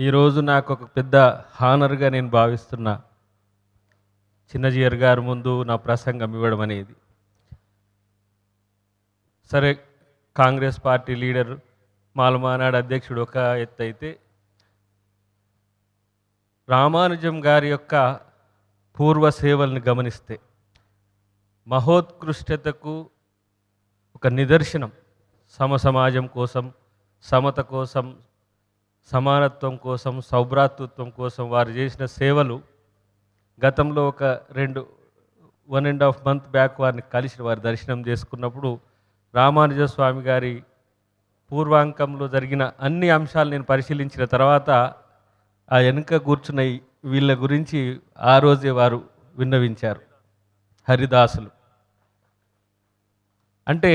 ఈరోజు నాకు ఒక పెద్ద హానర్‌గా నేను భావిస్తున్నా. చిన్నజీయర్ గారి ముందు నా ప్రసంగం ఇవ్వడం అనేది. సరే, కాంగ్రెస్ పార్టీ లీడర్, మాలమానాడు అధ్యక్షుడు ఒక ఎత్తైతే, రామానుజం గారి యొక్క పూర్వ సేవలను గమనిస్తే మహోత్కృష్టతకు ఒక నిదర్శనం. సమాజం కోసం, సమత కోసం, సమానత్వం కోసం, సౌభ్రాతృత్వం కోసం వారు చేసిన సేవలు. గతంలో ఒక 1.5 మంత్ బ్యాక్ వారిని కలిసి వారి దర్శనం చేసుకున్నప్పుడు రామానుజ స్వామి గారి పూర్వాంకంలో జరిగిన అన్ని అంశాలు నేను పరిశీలించిన తర్వాత ఆ వెనుక కూర్చున్న వీళ్ళ గురించి ఆ రోజే వారు విన్నవించారు. హరిదాసులు అంటే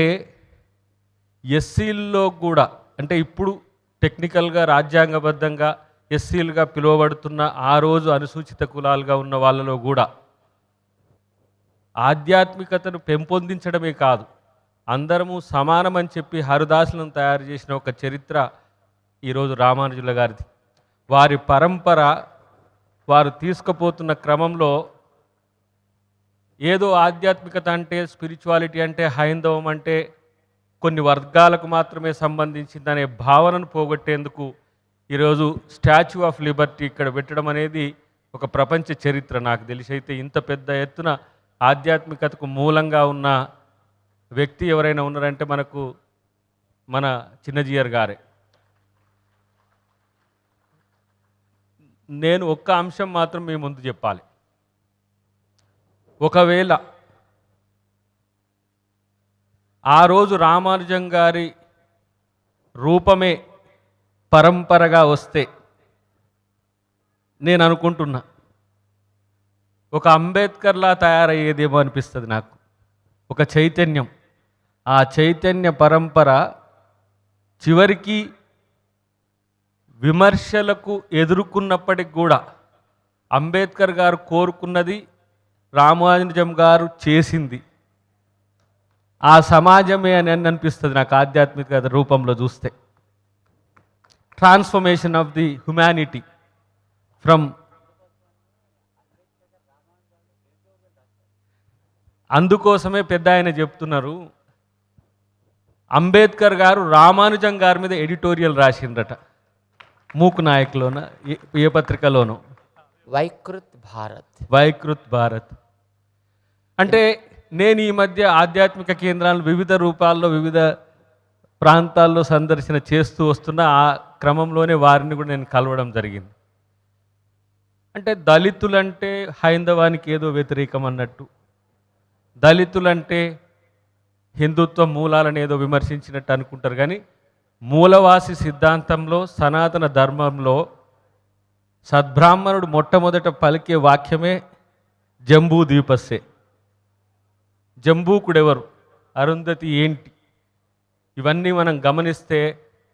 ఎస్సీల్లో కూడా, అంటే ఇప్పుడు టెక్నికల్గా రాజ్యాంగబద్ధంగా ఎస్సీలుగా పిలువబడుతున్న ఆ రోజు అనుసూచిత కులాలుగా ఉన్న వాళ్ళలో కూడా ఆధ్యాత్మికతను పెంపొందించడమే కాదు, అందరము సమానమని చెప్పి హరిదాసులను తయారు చేసిన ఒక చరిత్ర ఈరోజు రామానుజుల గారిది. వారి పరంపర వారు తీసుకుపోతున్న క్రమంలో ఏదో ఆధ్యాత్మికత అంటే, స్పిరిచువాలిటీ అంటే, హైందవం అంటే కొన్ని వర్గాలకు మాత్రమే సంబంధించిందనే భావనను పోగొట్టేందుకు ఈరోజు స్టాచ్యూ ఆఫ్ లిబర్టీ ఇక్కడ పెట్టడం అనేది ఒక ప్రపంచ చరిత్ర. నాకు తెలిసైతే ఇంత పెద్ద ఎత్తున ఆధ్యాత్మికతకు మూలంగా ఉన్న వ్యక్తి ఎవరైనా ఉన్నారంటే మన చిన్నజీయర్ గారే. నేను ఒక్క అంశం మాత్రం మీ ముందు చెప్పాలి. ఒకవేళ ఆ రోజు రామానుజం గారి రూపమే పరంపరగా వస్తే, నేను అనుకుంటున్నా ఒక అంబేద్కర్లా తయారయ్యేదేమో అనిపిస్తుంది నాకు. ఒక చైతన్యం, ఆ చైతన్య పరంపర చివరికి విమర్శలకు ఎదుర్కొన్నప్పటికి కూడా అంబేద్కర్ గారు కోరుకున్నది, రామానుజం గారు చేసింది ఆ సమాజమే అని అనిపిస్తుంది నాకు ఆధ్యాత్మిక రూపంలో చూస్తే. Transformation of the humanity from, అందుకోసమే పెద్ద ఆయన చెప్తున్నారు, అంబేద్కర్ గారు రామానుజం గారి మీద ఎడిటోరియల్ రాసిండ్రట. మూక్ నాయక్లోన ఏ పత్రికలోనో, వైకృత్ భారత్. అంటే నేను ఈ మధ్య ఆధ్యాత్మిక కేంద్రాలను వివిధ రూపాల్లో వివిధ ప్రాంతాల్లో సందర్శన చేస్తూ వస్తున్న ఆ క్రమంలోనే వారిని కూడా నేను కలవడం జరిగింది. అంటే దళితులంటే హైందవానికి ఏదో వ్యతిరేకం అన్నట్టు, దళితులంటే హిందుత్వ మూలాలను ఏదో విమర్శించినట్టు అనుకుంటారు. కానీ మూలవాసి సిద్ధాంతంలో, సనాతన ధర్మంలో సద్బ్రాహ్మణుడు మొట్టమొదట పలికే వాక్యమే జంబూ ద్వీపస్సే. జంబూకుడెవరు, అరుంధతి ఏంటి, ఇవన్నీ మనం గమనిస్తే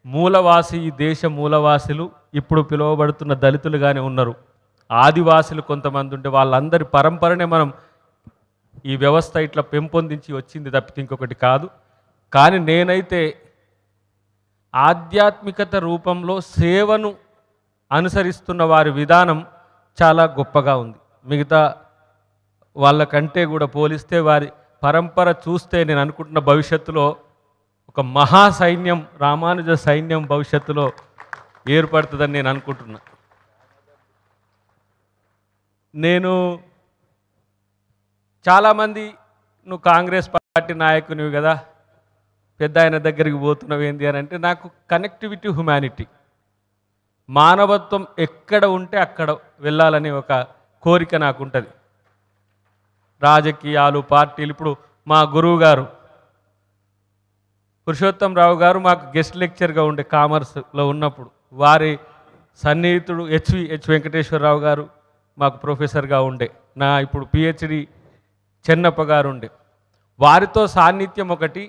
మూలవాసి, ఈ దేశ మూలవాసులు ఇప్పుడు పిలువబడుతున్న దళితులుగానే ఉన్నారు. ఆదివాసులు కొంతమంది ఉంటే వాళ్ళందరి పరంపరనే మనం ఈ వ్యవస్థ ఇట్లా పెంపొందించి వచ్చింది తప్పితే ఇంకొకటి కాదు. కానీ నేనైతే ఆధ్యాత్మికత రూపంలో సేవను అనుసరిస్తున్న వారి విధానం చాలా గొప్పగా ఉంది. మిగతా వాళ్ళకంటే కూడా పోలిస్తే వారి పరంపర చూస్తే నేను అనుకుంటున్న భవిష్యత్తులో ఒక మహా సైన్యం, రామానుజ సైన్యం భవిష్యత్తులో ఏర్పడుతుందని నేను అనుకుంటున్నా. నేను చాలామంది, నువ్వు కాంగ్రెస్ పార్టీ నాయకునివి కదా, పెద్ద ఆయన దగ్గరికి పోతున్నావు ఏంది అని అంటే, నాకు కనెక్టివిటీ, హ్యుమానిటీ, మానవత్వం ఎక్కడ ఉంటే అక్కడ వెళ్ళాలని ఒక కోరిక నాకు ఉంటుంది. రాజకీయాలు, పార్టీలు, ఇప్పుడు మా గురువు గారు పురుషోత్తం రావు గారు మాకు గెస్ట్ లెక్చర్గా ఉండే కామర్స్లో ఉన్నప్పుడు, వారి సన్నిహితుడు హెచ్ వెంకటేశ్వరరావు గారు మాకు ప్రొఫెసర్గా ఉండే, నా ఇప్పుడు పిహెచ్డి చెన్నప్ప గారు ఉండే. వారితో సాన్నిధ్యం ఒకటి.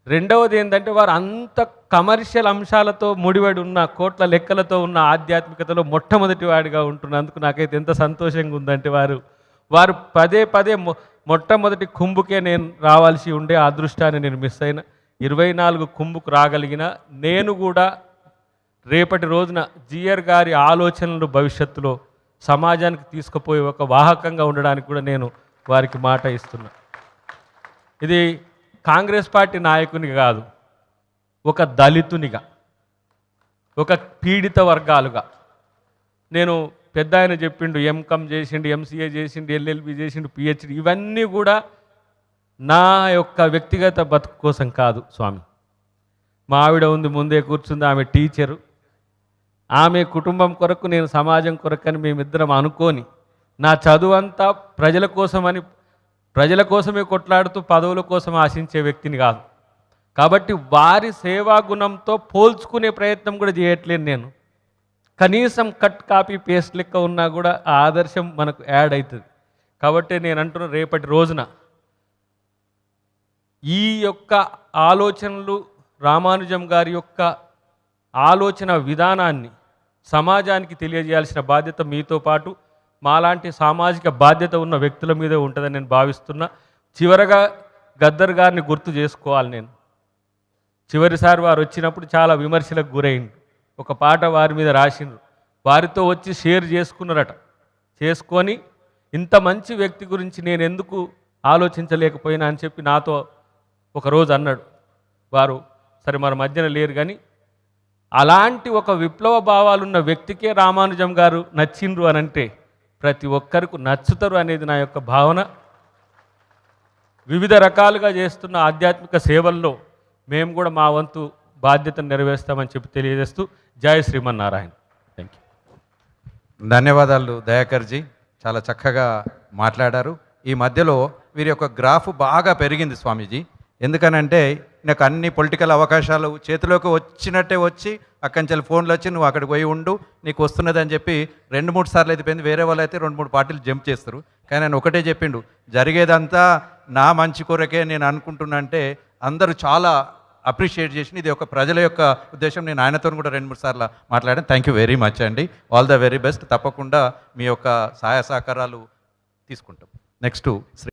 రెండవది ఏంటంటే, వారు అంత కమర్షియల్ అంశాలతో ముడిపడి ఉన్న, కోట్ల లెక్కలతో ఉన్న ఆధ్యాత్మికతలో మొట్టమొదటి వాడిగా ఉంటున్నందుకు నాకైతే ఎంత సంతోషంగా ఉందంటే, వారు పదే మొట్టమొదటి కుంభుకే నేను రావాల్సి ఉండే అదృష్టాన్ని నేను మిస్ అయిన. 24 కుంభుకు రాగలిగిన నేను కూడా రేపటి రోజున జిఆర్ గారి ఆలోచనలు భవిష్యత్తులో సమాజానికి తీసుకుపోయే ఒక వాహకంగా ఉండడానికి కూడా నేను వారికి మాట ఇస్తున్నా. ఇది కాంగ్రెస్ పార్టీ నాయకునిగా కాదు, ఒక దళితునిగా, ఒక పీడిత వర్గాలుగా. నేను పెద్ద ఆయన చెప్పిండు, ఎంకామ్ చేసిండు, ఎంసీఏ చేసిండు, ఎల్ఎల్బి చేసిండు, పిహెచ్డి, ఇవన్నీ కూడా నా యొక్క వ్యక్తిగత బతుకు కోసం కాదు స్వామి. మా ఆవిడ ఉంది ముందే కూర్చుంది, ఆమె టీచరు, ఆమె కుటుంబం కొరకు నేను సమాజం కొరకని మేమిద్దరం అనుకొని నా చదువంతా ప్రజల కోసమని, ప్రజల కోసమే కొట్లాడుతూ పదవుల కోసం ఆశించే వ్యక్తిని కాదు. కాబట్టి వారి సేవా గుణంతో పోల్చుకునే ప్రయత్నం కూడా చేయట్లేను నేను. కనీసం కట్ కాపీ పేస్ట్ లెక్క ఉన్నా కూడా ఆ ఆదర్శం మనకు యాడ్ అవుతుంది. కాబట్టి నేను అంటున్న రేపటి రోజున ఈ యొక్క ఆలోచనలు, రామానుజం గారి యొక్క ఆలోచన విధానాన్ని సమాజానికి తెలియజేయాల్సిన బాధ్యత మీతో పాటు మాలాంటి సామాజిక బాధ్యత ఉన్న వ్యక్తుల మీదే ఉంటుందని నేను భావిస్తున్నా. చివరగా గద్దర్ గారిని గుర్తు చేసుకోవాలి. నేను చివరిసారి వారు వచ్చినప్పుడు చాలా విమర్శలకు గురైంది. ఒక పాట వారి మీద రాసిండ్రు, వారితో వచ్చి షేర్ చేసుకున్నారట. చేసుకొని ఇంత మంచి వ్యక్తి గురించి నేను ఎందుకు ఆలోచించలేకపోయినా అని చెప్పి నాతో ఒకరోజు అన్నాడు. వారు సరే మన మధ్యన లేరు, కానీ అలాంటి ఒక విప్లవ భావాలున్న వ్యక్తికే రామానుజం గారు నచ్చిండ్రు అని అంటే ప్రతి ఒక్కరికి నచ్చుతారు అనేది నా యొక్క భావన. వివిధ రకాలుగా చేస్తున్న ఆధ్యాత్మిక సేవల్లో మేము కూడా మా వంతు బాధ్యతను నెరవేరుస్తామని చెప్పి తెలియజేస్తూ జై శ్రీమన్నారాయణ. Thank you. ధన్యవాదాలు దయాకర్జీ, చాలా చక్కగా మాట్లాడారు. ఈ మధ్యలో వీరి యొక్క గ్రాఫ్ బాగా పెరిగింది స్వామీజీ. ఎందుకనంటే నాకు అన్ని పొలిటికల్ అవకాశాలు చేతిలోకి వచ్చినట్టే వచ్చి అక్కడి నుంచి ఫోన్లు వచ్చి నువ్వు అక్కడికి పోయి ఉండు, నీకు వస్తున్నది అని చెప్పి 2-3 సార్లు అయిపోయింది. వేరే వాళ్ళు అయితే 2-3 పార్టీలు జంప్ చేస్తారు. కానీ ఆయన ఒకటే చెప్పిండు, జరిగేదంతా నా మంచి కొరకే నేను అనుకుంటున్నా అంటే అందరూ చాలా అప్రిషియేట్ చేసి ఇది ఒక ప్రజల యొక్క ఉద్దేశం. నేను ఆయనతో కూడా 2-3 సార్లు మాట్లాడాను. థ్యాంక్ యూ వెరీ మచ్ అండి. All the very best. తప్పకుండా మీ యొక్క సహాయ సహకారాలు తీసుకుంటాం. నెక్స్ట్